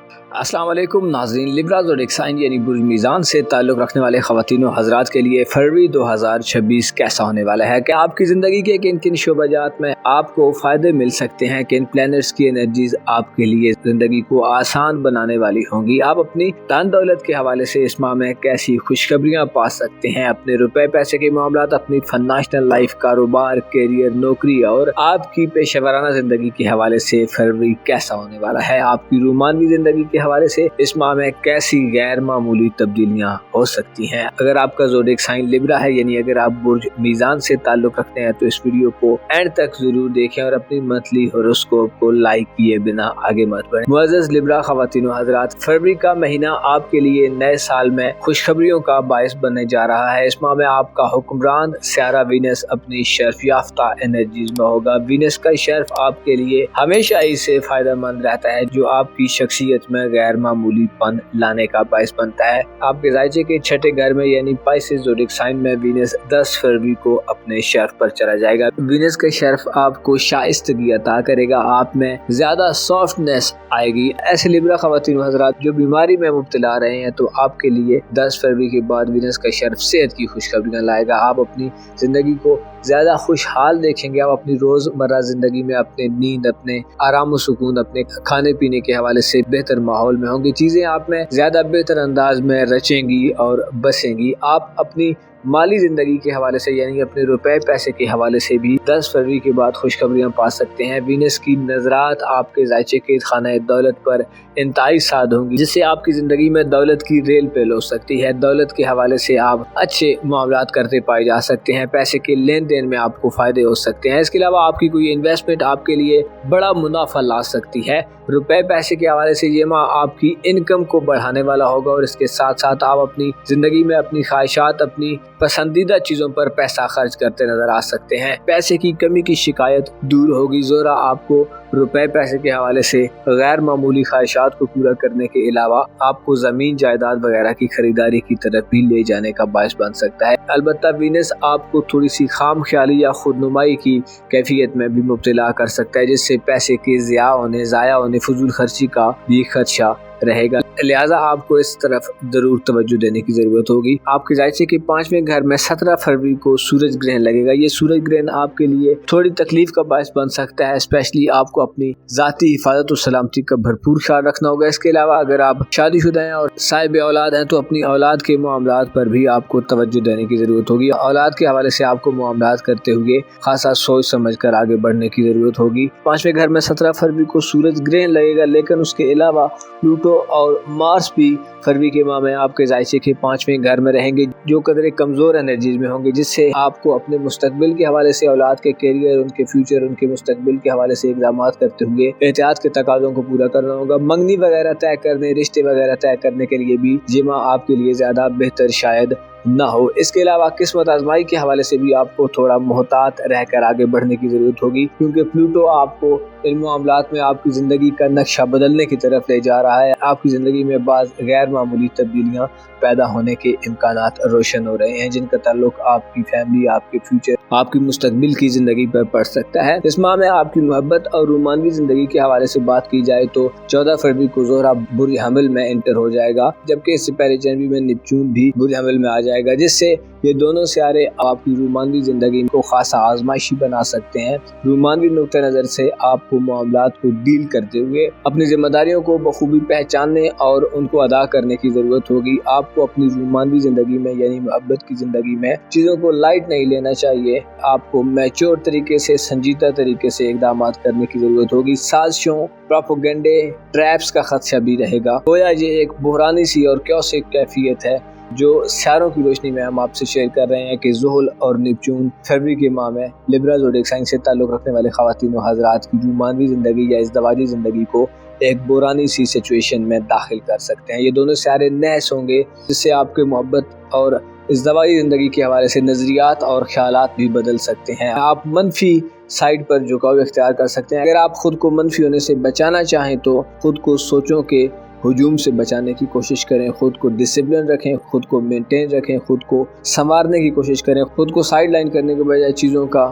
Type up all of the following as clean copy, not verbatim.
अस्सलाम वालेकुम नाज़रीन। लिब्रा ज़ोडिएक साइन यानी बुर्ज मीज़ान से ताल्लुक़ रखने वाले ख़वातीन व हज़रात के लिए फरवरी 2026 कैसा होने वाला है, कि आपकी ज़िंदगी के किन किन शोबाजात में आपको फ़ायदे मिल सकते हैं, किन प्लैनेट्स की एनर्जीज़ आपके लिए ज़िंदगी को आसान बनाने वाली होंगी। आप अपनी धन दौलत के हवाले से इस माह में कैसी खुशखबरियाँ पा सकते हैं, अपने रुपए पैसे के मामलात, अपनी फाइनेंशियल लाइफ, कारोबार, कैरियर, नौकरी और आपकी पेशेवराना ज़िंदगी के हवाले से फरवरी कैसा होने वाला है। आपकी रूमानी ज़िंदगी के हवाले से इस माह में कैसी गैर मामूली तब्दीलियां हो सकती हैं। अगर आपका ज़ोडिएक साइन लिब्रा है, यानी अगर आप बुर्ज मीज़ान से ताल्लुक़ रखते हैं, तो इस वीडियो को एंड तक जरूर देखें और अपनी मंथली हॉरोस्कोप को लाइक किए बिना आगे मत बढ़ें। मुअज़्ज़ज़ लिब्रा ख़वातीन व हज़रात, फरवरी का महीना आपके लिए नए साल में खुशखबरियों का बायस बनने जा रहा है। इस माह में आपका हुक्मरान सियारा वीनस अपनी शर्फ याफ्ता एनर्जीज में होगा। वीनस का शर्फ आपके लिए हमेशा ही से फायदेमंद रहता है, जो आपकी शख्सियत में गैर मामूली पन लाने का बायस बनता है। आपके ज़ायचे के छठे घर में यानी पाइसेस ज़ोडिएक साइन में वीनस 10 फरवरी को अपने शर्फ पर चला जाएगा। वीनस का शर्फ आपको शाइस्तगी अता करेगा, आप में ज्यादा सॉफ्टनेस आएगी। ऐसे लिब्रा ख़वातीन व हज़रात जो बीमारी में मुब्तला रहे हैं, तो आपके लिए 10 फरवरी के बाद वीनस का शर्फ सेहत की खुशखबरियाँ लाएगा। आप अपनी ज़िंदगी को ज़्यादा खुशहाल देखेंगे। आप अपनी रोज़मर्रा ज़िंदगी में अपने नींद, अपने आराम व सुकून, अपने खाने पीने के हवाले से बेहतर माहौल में होंगी। चीज़ें आप में ज़्यादा बेहतर अंदाज में रचेंगी और बसेंगी। आप अपनी माली ज़िंदगी के हवाले से यानी अपने रुपए पैसे के हवाले से भी 10 फरवरी के बाद खुशखबरियाँ पा सकते हैं। वीनस की नज़रात आपके ज़ायचे के खाना दौलत पर इंतहाई साद होंगी, जिससे आपकी ज़िंदगी में दौलत की रेल पेल हो सकती है। दौलत के हवाले से आप अच्छे मामलात करते पाए जा सकते हैं। पैसे के लेन देन में आपको फ़ायदे हो सकते हैं। इसके अलावा आपकी कोई इन्वेस्टमेंट आपके लिए बड़ा मुनाफा ला सकती है। रुपए पैसे के हवाले से ये माह आपकी इनकम को बढ़ाने वाला होगा, और इसके साथ साथ आप अपनी ज़िंदगी में अपनी ख्वाहिशात, अपनी पसंदीदा चीज़ों पर पैसा खर्च करते नजर आ सकते हैं। पैसे की कमी की शिकायत दूर होगी। ज़ोरा आपको रुपए पैसे के हवाले से गैर मामूली ख्वाहिशात को पूरा करने के अलावा आपको ज़मीन जायदाद वगैरह की खरीदारी की तरफ भी ले जाने का बायस बन सकता है। अलबत्ता वीनस आपको थोड़ी सी खाम ख्याली या खुदनुमाई की कैफियत में भी मुब्तला कर सकता है, जिससे पैसे के ज़ाया होने फजूल खर्ची का भी खदशा रहेगा। लिहाजा आपको इस तरफ जरूर तवज्जो देने की जरूरत होगी। आपके ज़ायचे के 5वें घर में 17 फरवरी को सूरज ग्रहण लगेगा। ये सूरज ग्रहण आपके लिए थोड़ी तकलीफ का बायस बन सकता है। स्पेशली आपको अपनी जाती हिफाजत और सलामती का भरपूर ख्याल रखना होगा। इसके अलावा अगर आप शादीशुदा हैं और साहिब औलाद हैं, तो अपनी औलाद के मामलात पर भी आपको तवज्जो देने की जरूरत होगी। औलाद के हवाले से आपको मामलात करते हुए खासा सोच समझ कर आगे बढ़ने की जरूरत होगी। 5वें घर में 17 फरवरी को सूरज ग्रहण लगेगा, लेकिन उसके अलावा प्लूटो और मार्स भी फरवरी के माह में आपके ज़ायचे के 5वें घर में रहेंगे, जो कदरे कमज़ोर एनर्जीज में होंगे, जिससे आपको अपने मुस्तकबिल के हवाले से, औलाद के कैरियर, उनके फ्यूचर, उनके मुस्तकबिल के हवाले से इक़दामात करते हुए एहतियात के तकाज़ों को पूरा करना होगा। मंगनी वगैरह तय करने, रिश्ते वगैरह तय करने के लिए भी ये माह आपके लिए ज़्यादा बेहतर शायद ना हो। इसके अलावा किस्मत आजमाई के हवाले से भी आपको थोड़ा मोहतात रहकर आगे बढ़ने की जरूरत होगी, क्योंकि प्लूटो आपको इन मामलात में आपकी ज़िंदगी का नक्शा बदलने की तरफ ले जा रहा है। आपकी ज़िंदगी में बाज़ गैर मामूली तब्दीलियाँ पैदा होने के इम्कानात रोशन हो रहे हैं, जिनका ताल्लुक आपकी फैमिली, आपके फ्यूचर, आपकी मुस्तकबिल की ज़िंदगी पर पड़ सकता है। इस माह में आपकी मोहब्बत और रूमानवी ज़िंदगी के हवाले से बात की जाए, तो 14 फरवरी को ज़ोहरा बुर्ज हमिल में एंटर हो जाएगा, जबकि इससे पहले जनवरी में नेपच्यून भी बुर्ज हमिल में आ जाएगा, जिससे ये दोनों सियारे आपकी रूमानवी ज़िंदगी को खासा आजमाइशी बना सकते हैं। रूमानवी नुक्ते नज़र से आपको मामलात को डील करते हुए अपनी जिम्मेदारियों को बखूबी पहचानने और उनको अदा करने की ज़रूरत होगी। आपको अपनी रूमानवी ज़िंदगी में यानी मोहब्बत की ज़िंदगी में चीज़ों को लाइट नहीं लेना चाहिए। आपको मैच्योर तरीके से, संजीदा तरीके से इक़दामात करने की ज़रूरत होगी। साजिशों, प्रोपेगेंडे, ट्रैप्स का खदशा भी रहेगा। गोया ये एक बुहरानी सी और कैओटिक कैफियत है, जो सितारों की रोशनी में हम आपसे शेयर कर रहे हैं कि ज़ुहल और नेपच्यून फरवरी के माह में लिब्रा ज़ोडिएक साइन से ताल्लुक़ रखने वाले ख़वातीन व हज़रात की रूमानवी ज़िंदगी या इज़दवाजी ज़िंदगी को एक बुरानी सी सिचुएशन में दाखिल कर सकते हैं। ये दोनों सितारे नहस होंगे, जिससे आपके मोहब्बत और इज़दवाजी ज़िंदगी के हवाले से नज़रियात और ख्यालात भी बदल सकते हैं। आप मनफी साइड पर झुकाव इख्तियार कर सकते हैं। अगर आप खुद को मनफी होने से बचाना चाहें, तो खुद को सोचों के हुजूम से बचाने की कोशिश करें, खुद को डिसिप्लिन रखें, खुद को मेंटेन रखें, खुद को संवारने की कोशिश करें, खुद को साइड लाइन करने के बजाय चीज़ों का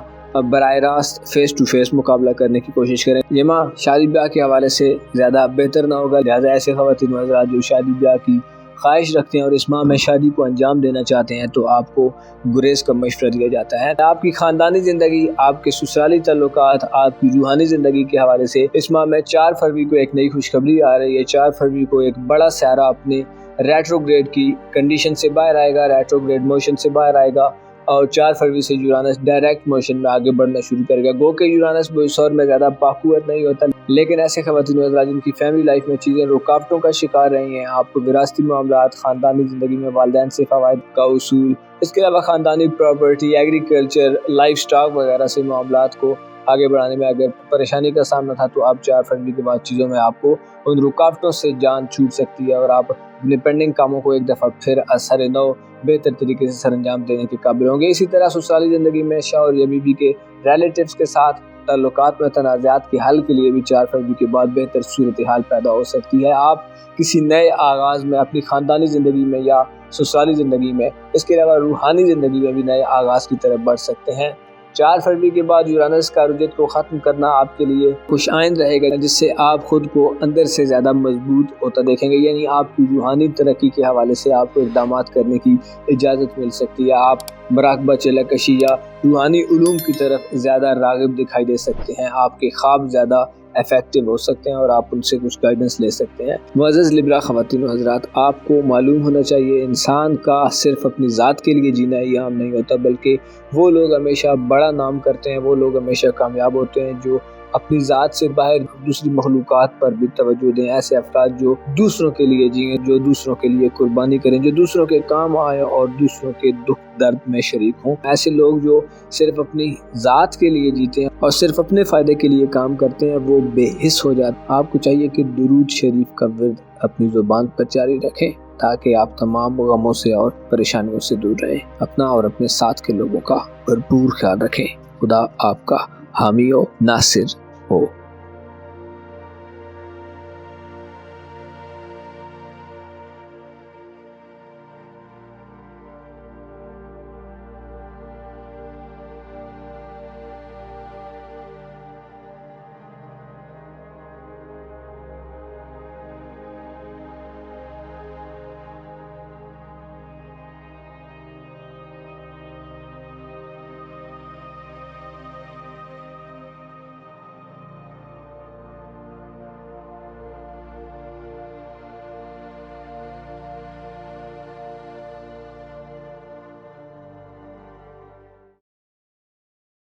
براہ راست فیس ٹو فیس مقابلہ کرنے کی کوشش کریں۔ یہ ماہ شادی بیاہ کے حوالے سے زیادہ بہتر نہ ہوگا، لہٰذا ایسے خواتین و حضرات جو شادی بیاہ کی خواہش رکھتے ہیں اور اس ماہ میں شادی کو انجام دینا چاہتے ہیں تو آپ کو گریز کا مشورہ دیا جاتا ہے۔ آپ کی خاندانی زندگی، آپ کے سسرالی تعلقات، آپ کی روحانی زندگی کے حوالے سے اس ماہ میں 4 فروری کو ایک نئی خوشخبری آ رہی ہے۔ 4 فروری کو ایک بڑا سیارہ اپنے ریٹروگریڈ کی کنڈیشن سے باہر آئے گا، ریٹروگریڈ موشن سے باہر آئے گا، اور 4 فروری سے یورانس ڈائریکٹ موشن میں آگے بڑھنا شروع کرے گا۔ گو کہ یورانس بوسور میں زیادہ باقوت نہیں ہوتا، لیکن ایسے خواتین و حضرات جن کی فیملی لائف میں چیزیں رکاوٹوں کا شکار رہی ہیں، آپ کو وراثتی معاملات، خاندانی زندگی میں والدین سے فوائد کا اصول، اس کے علاوہ خاندانی پراپرٹی، ایگریکلچر، لائف سٹاک وغیرہ سے معاملات کو آگے بڑھانے میں اگر پریشانی کا سامنا تھا تو آپ 4 فروری کے بعد چیزوں میں آپ کو ان رکاوٹوں سے جان چھوٹ سکتی ہے اور آپ اپنے پینڈنگ کاموں کو ایک دفعہ پھر اثر نو بہتر طریقے سے سر انجام دینے کے قابل ہوں گے۔ اسی طرح سسرالی زندگی میں شوہر یا بیوی کے ریلیٹیوز کے ساتھ تعلقات میں تنازعات کے حل کے لیے بھی 4 فروری کے بعد بہتر صورتحال پیدا ہو سکتی ہے۔ آپ کسی نئے آغاز میں اپنی خاندانی زندگی میں یا سسرالی زندگی میں، اس کے علاوہ روحانی زندگی میں بھی نئے آغاز کی طرف بڑھ سکتے ہیں۔ 4 فروری کے بعد یورانس کا رجت کو ختم کرنا آپ کے لیے خوش آئند رہے گا، جس سے آپ خود کو اندر سے زیادہ مضبوط ہوتا دیکھیں گے، یعنی آپ کی روحانی ترقی کے حوالے سے آپ کو اقدامات کرنے کی اجازت مل سکتی ہے۔ آپ مراقبہ چلکشی یا روحانی علوم کی طرف زیادہ راغب دکھائی دے سکتے ہیں، آپ کے خواب زیادہ افیکٹو ہو سکتے ہیں اور آپ ان سے کچھ گائیڈنس لے سکتے ہیں۔ معزز لبرا خواتین و حضرات، آپ کو معلوم ہونا چاہیے انسان کا صرف اپنی ذات کے لیے جینا ہی عام نہیں ہوتا، بلکہ وہ لوگ ہمیشہ بڑا نام کرتے ہیں، وہ لوگ ہمیشہ کامیاب ہوتے ہیں جو اپنی ذات سے باہر دوسری مخلوقات پر بھی توجہ دیں۔ ایسے افراد جو دوسروں کے لیے جئیں، جو دوسروں کے لیے قربانی کریں، جو دوسروں کے کام آئیں اور دوسروں کے دکھ درد میں شریک ہوں، ایسے لوگ جو صرف اپنی ذات کے لیے جیتے ہیں اور صرف اپنے فائدے کے لیے کام کرتے ہیں، وہ بے حس ہو جاتے ہیں۔ آپ کو چاہیے کہ درود شریف کا ورد اپنی زبان پر جاری رکھیں تاکہ آپ تمام غموں سے اور پریشانیوں سے دور رہیں۔ اپنا اور اپنے ساتھ کے لوگوں کا بھرپور خیال رکھیں۔ خدا آپ کا حامی و ناصر ہو۔